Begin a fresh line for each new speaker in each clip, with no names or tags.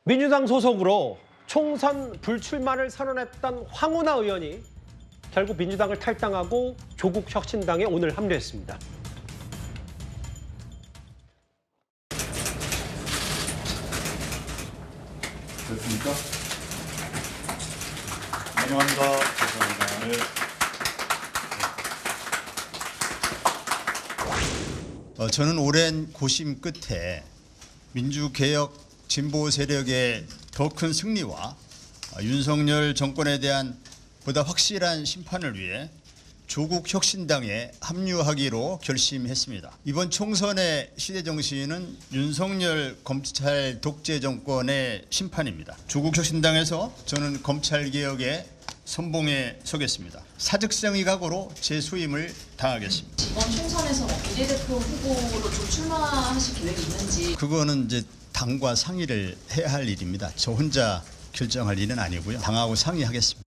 민주당 소속으로 총선 불출마를 선언했던 황운하 의원이 결국 민주당을 탈당하고 조국 혁신당에 오늘 합류했습니다.
됐습니까? 안녕합니다. 죄송합니다. 네.
저는 오랜 고심 끝에 민주개혁 진보 세력의 더 큰 승리와 윤석열 정권에 대한 보다 확실한 심판을 위해 조국 혁신당에 합류하기로 결심했습니다. 이번 총선의 시대 정신은 윤석열 검찰 독재 정권의 심판입니다. 조국 혁신당에서 저는 검찰 개혁의 선봉에 서겠습니다. 사직성의 각오로 제 수임을 다하겠습니다.
이번 총선에서 비례대표 후보로 좀 출마하실 계획이 있는지.
그거는 이제 당과 상의를 해야 할 일입니다. 저 혼자 결정할 일은 아니고요. 당하고 상의하겠습니다.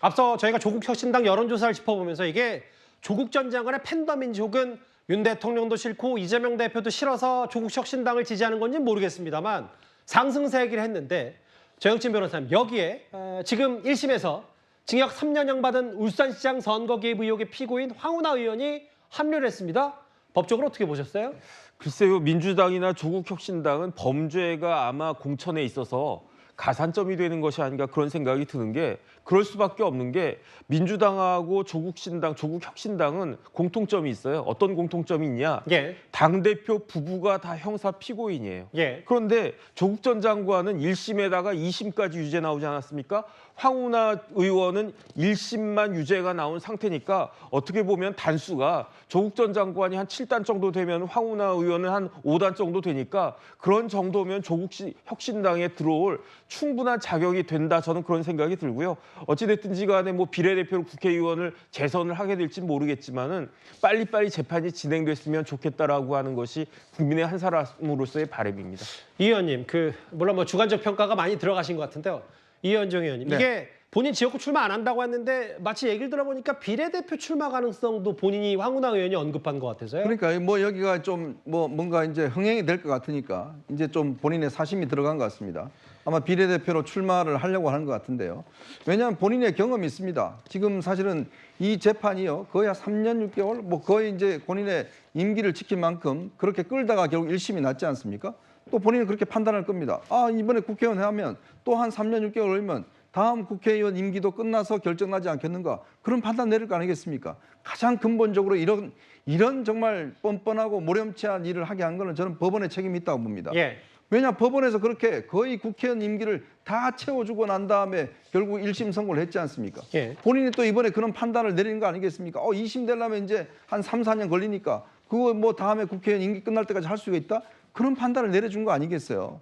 앞서 저희가 조국 혁신당 여론조사를 짚어보면서 이게 조국 전 장관의 팬덤인지 혹은 윤 대통령도 싫고 이재명 대표도 싫어서 조국 혁신당을 지지하는 건지 모르겠습니다만 상승세 얘기를 했는데 조영진 변호사님, 여기에 지금 1심에서 징역 3년형 받은 울산시장 선거 개입 의혹의 피고인 황운하 의원이 합류를 했습니다. 법적으로 어떻게 보셨어요?
글쎄요, 민주당이나 조국혁신당은 범죄가 아마 공천에 있어서 가산점이 되는 것이 아닌가 그런 생각이 드는 게, 그럴 수밖에 없는 게 민주당하고 조국혁신당은 공통점이 있어요. 어떤 공통점이 있냐?
예.
당대표 부부가 다 형사 피고인이에요.
예.
그런데 조국 전 장관은 1심에다가 2심까지 유죄 나오지 않았습니까? 황운하 의원은 1심만 유죄가 나온 상태니까 어떻게 보면 단수가 조국 전 장관이 한 7단 정도 되면 황운하 의원은 한 5단 정도 되니까 그런 정도면 조국 혁신당에 들어올 충분한 자격이 된다, 저는 그런 생각이 들고요. 어찌됐든지 간에 뭐 비례대표로 국회의원을 재선을 하게 될지 모르겠지만은 빨리빨리 재판이 진행됐으면 좋겠다라고 하는 것이 국민의 한 사람으로서의 바람입니다.
이 의원님, 물론 뭐 주관적 평가가 많이 들어가신 것 같은데요. 이현정 의원님,
네.
이게 본인 지역구 출마 안 한다고 했는데 마치 얘기를 들어보니까 비례대표 출마 가능성도 본인이 황운하 의원이 언급한 것 같아서요.
그러니까 뭐 여기가 좀 뭔가 이제 흥행이 될 것 같으니까 이제 좀 본인의 사심이 들어간 것 같습니다. 아마 비례대표로 출마를 하려고 하는 것 같은데요. 왜냐하면 본인의 경험이 있습니다. 지금 사실은 이 재판이요, 거의 한 3년 6개월, 뭐 거의 이제 본인의 임기를 지킨 만큼 그렇게 끌다가 결국 1심이 났지 않습니까? 또 본인은 그렇게 판단할 겁니다. 이번에 국회의원 하면 또 한 3년 6개월 걸리면 다음 국회의원 임기도 끝나서 결정나지 않겠는가, 그런 판단 내릴 거 아니겠습니까? 가장 근본적으로 이런 정말 뻔뻔하고 모렴치한 일을 하게 한 거는 저는 법원의 책임이 있다고 봅니다.
예.
왜냐, 법원에서 그렇게 거의 국회의원 임기를 다 채워주고 난 다음에 결국 1심 선고를 했지 않습니까?
예.
본인이 또 이번에 그런 판단을 내리는 거 아니겠습니까? 2심 되려면 이제 한 3, 4년 걸리니까 그거 뭐 다음에 국회의원 임기 끝날 때까지 할 수가 있다? 그런 판단을 내려준 거 아니겠어요?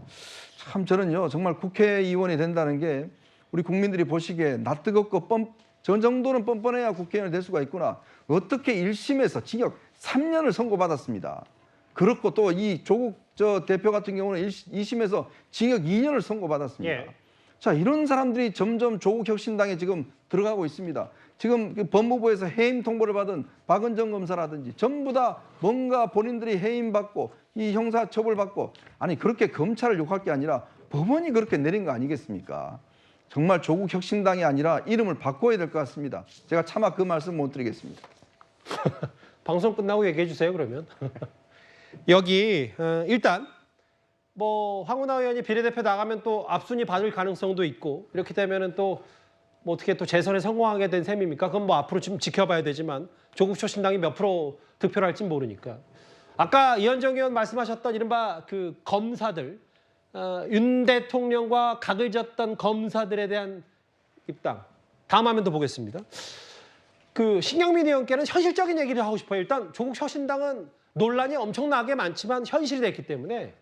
참, 저는요, 정말 국회의원이 된다는 게 우리 국민들이 보시기에 낯뜨겁고 저 정도는 뻔뻔해야 국회의원이 될 수가 있구나. 어떻게 1심에서 징역 3년을 선고받았습니다. 그렇고 또 이 조국 대표 같은 경우는 2심에서 징역 2년을 선고받았습니다.
예.
자, 이런 사람들이 점점 조국 혁신당에 지금 들어가고 있습니다. 지금 법무부에서 해임 통보를 받은 박은정 검사라든지 전부 다 뭔가 본인들이 해임받고 이 형사 처벌받고, 아니 그렇게 검찰을 욕할 게 아니라 법원이 그렇게 내린 거 아니겠습니까? 정말 조국 혁신당이 아니라 이름을 바꿔야 될 것 같습니다. 제가 차마 그 말씀 못 드리겠습니다.
방송 끝나고 얘기해 주세요, 그러면. 여기 일단 뭐 황운하 의원이 비례대표 나가면 또 앞순위 받을 가능성도 있고, 이렇게 되면은 또 뭐 어떻게 또 재선에 성공하게 된 셈입니까? 그건 뭐 앞으로 좀 지켜봐야 되지만 조국 혁신당이 몇 프로 득표를 할지 모르니까. 아까 이현정 의원 말씀하셨던 이른바 그 검사들, 윤 대통령과 각을 졌던 검사들에 대한 입당. 다음 화면도 보겠습니다. 신경민 의원께는 현실적인 얘기를 하고 싶어요. 일단 조국 혁신당은 논란이 엄청나게 많지만 현실이 됐기 때문에.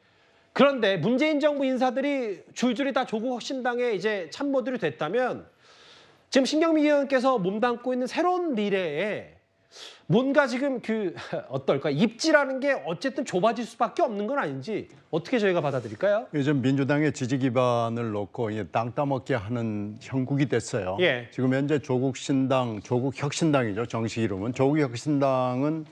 그런데 문재인 정부 인사들이 줄줄이 다 조국 혁신당에 이제 참모들이 됐다면 지금 신경민 의원께서 몸담고 있는 새로운 미래에 뭔가 지금 어떨까? 입지라는 게 어쨌든 좁아질 수밖에 없는 건 아닌지 어떻게 저희가 받아들일까요?
요즘 민주당의 지지 기반을 놓고 땅 따먹게 하는 형국이 됐어요.
예.
지금 현재 조국혁신당이죠. 정식 이름은. 조국혁신당은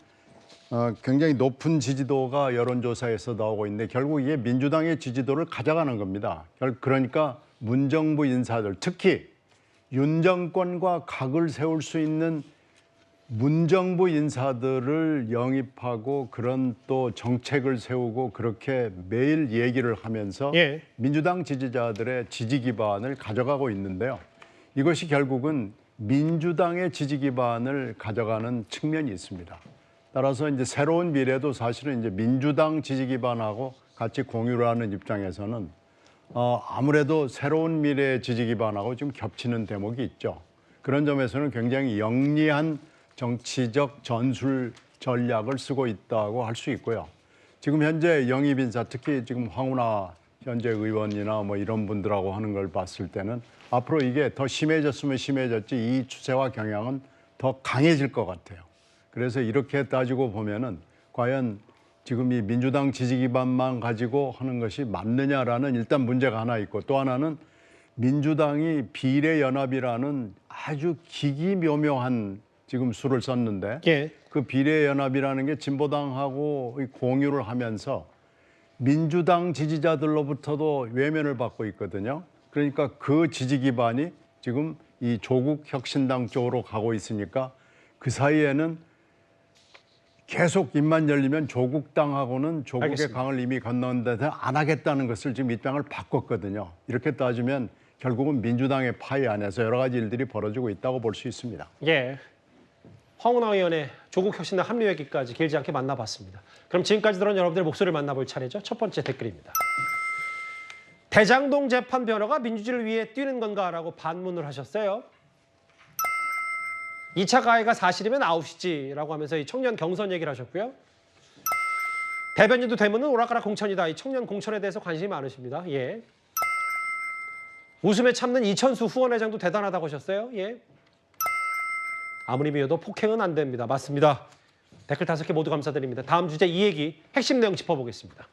굉장히 높은 지지도가 여론조사에서 나오고 있는데 결국 이게 민주당의 지지도를 가져가는 겁니다. 그러니까 문정부 인사들, 특히 윤 정권과 각을 세울 수 있는 문정부 인사들을 영입하고 그런 또 정책을 세우고 그렇게 매일 얘기를 하면서
예.
민주당 지지자들의 지지 기반을 가져가고 있는데요. 이것이 결국은 민주당의 지지 기반을 가져가는 측면이 있습니다. 따라서 이제 새로운 미래도 사실은 이제 민주당 지지 기반하고 같이 공유를 하는 입장에서는 아무래도 새로운 미래의 지지 기반하고 좀 겹치는 대목이 있죠. 그런 점에서는 굉장히 영리한 정치적 전술 전략을 쓰고 있다고 할 수 있고요. 지금 현재 영입 인사, 특히 지금 황운하 현재 의원이나 뭐 이런 분들하고 하는 걸 봤을 때는 앞으로 이게 더 심해졌으면 심해졌지 이 추세와 경향은 더 강해질 것 같아요. 그래서 이렇게 따지고 보면은 과연 지금 이 민주당 지지 기반만 가지고 하는 것이 맞느냐라는 일단 문제가 하나 있고, 또 하나는 민주당이 비례연합이라는 아주 기기묘묘한 지금 수를 썼는데
예.
그 비례연합이라는 게 진보당하고 공유를 하면서 민주당 지지자들로부터도 외면을 받고 있거든요. 그러니까 그 지지 기반이 지금 이 조국 혁신당 쪽으로 가고 있으니까 그 사이에는 계속 입만 열리면 조국당하고는 조국의
알겠습니다.
강을 이미 건너는데 안 하겠다는 것을 지금 입장을 바꿨거든요. 이렇게 따지면 결국은 민주당의 파이 안에서 여러 가지 일들이 벌어지고 있다고 볼 수 있습니다.
예. 황운하 의원의 조국 혁신당 합류 얘기까지 길지 않게 만나봤습니다. 그럼 지금까지 들은 여러분들 목소리를 만나볼 차례죠. 첫 번째 댓글입니다. 대장동 재판 변호가 민주주의를 위해 뛰는 건가라고 반문을 하셨어요. 2차 가해가 사실이면 아웃이지라고 하면서 이 청년 경선 얘기를 하셨고요. 대변인도 되면은 오락가락 공천이다. 이 청년 공천에 대해서 관심이 많으십니다. 예. 웃음에 참는 이천수 후원회장도 대단하다고 하셨어요. 예. 아무리 미워도 폭행은 안 됩니다. 맞습니다. 댓글 5개 모두 감사드립니다. 다음 주제 이 얘기 핵심 내용 짚어보겠습니다.